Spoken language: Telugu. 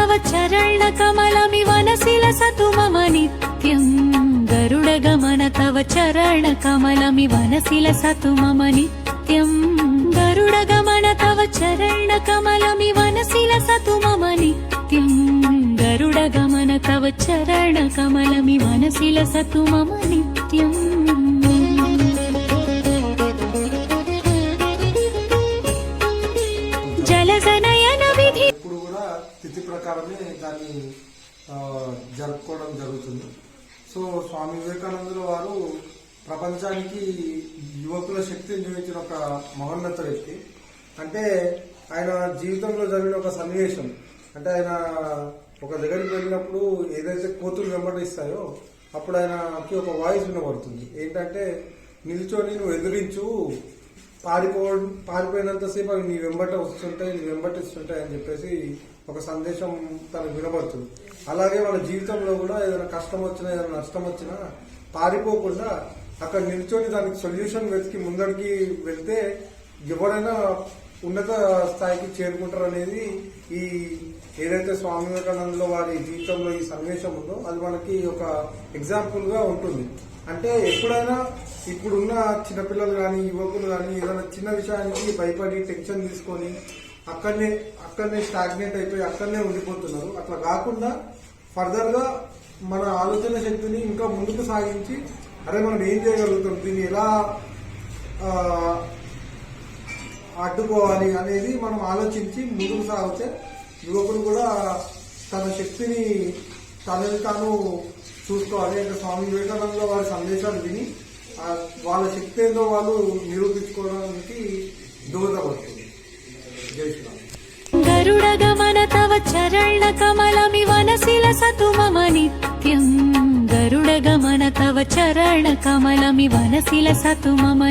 तव चरण कमलमिव नसिलसतु मम नित्यं गरुडगमन तव चरण कमलमिव नसिलसतु मम नित्यं गरुडगमन तव चरण कमलमिव नसिलसतु मम नित्यं गरुडगमन तव चरण कमलमिव नसिलसतु मम नित्यं జలజనయన విధి ఇప్పుడు కూడా తిథి ప్రకారమే దాన్ని జరుపుకోవడం జరుగుతుంది. సో స్వామి వివేకానందుల వారు ప్రపంచానికి యువకుల శక్తిని చూపించిన ఒక మహోన్నత వ్యక్తి. అంటే ఆయన జీవితంలో జరిగిన ఒక సన్నివేశం, అంటే ఆయన ఒక దగ్గరికి వెళ్ళినప్పుడు ఏదైతే కోతులు వెంబడిస్తాయో అప్పుడు ఆయనకి ఒక వాయిస్ వినబడుతుంది. ఏంటంటే నిల్చొని నువ్వు ఎదురించు, పారిపోయినంతసేపు అవి నీ వెంబటిస్తుంటాయి అని చెప్పేసి ఒక సందేశం తనకు వినబడుతుంది. అలాగే మన జీవితంలో కూడా ఏదైనా కష్టం వచ్చినా ఏదైనా నష్టం వచ్చినా పారిపోకుండా అక్కడ నిల్చొని దానికి సొల్యూషన్ వెతికి ముందడికి వెళ్తే ఎవరైనా ఉన్నత స్థాయికి చేరుకుంటారు అనేది ఈ ఏదైతే స్వామి వివేకానందుల వారి జీవితంలో ఈ సన్నివేశం ఉందో అది మనకి ఒక ఎగ్జాంపుల్ గా ఉంటుంది. అంటే ఎప్పుడైనా ఇప్పుడున్న చిన్నపిల్లలు కానీ యువకులు కానీ ఏదైనా చిన్న విషయానికి భయపడి టెన్షన్ తీసుకొని అక్కడనే స్టాగ్నేట్ అయిపోయి అక్కడనే ఉండిపోతున్నారు. అట్లా కాకుండా ఫర్దర్ గా మన ఆలోచన శక్తిని ఇంకా ముందుకు సాగించి అరే మనం ఏం చేయగలుగుతాం, దీన్ని ఎలా అడ్డుకోవాలి అనేది మనం ఆలోచించి ముందుకు సాగితే యువకులు కూడా తన శక్తిని తనని తాను చూసుకోవాలి. అంటే స్వామి వివేకానంద వారి సందేశాలు విని వాళ్ళ శక్తి ఏందో వాళ్ళు నిరూపించుకోవడానికి దోహదపడుతుంది. జై శ్రీరామ్. గరుడగమన తవ చరణ కమలమివ నసిలసతు మమ నిత్యం గరుడగమన తవ చరణ కమలమివ నసిలసతు మమ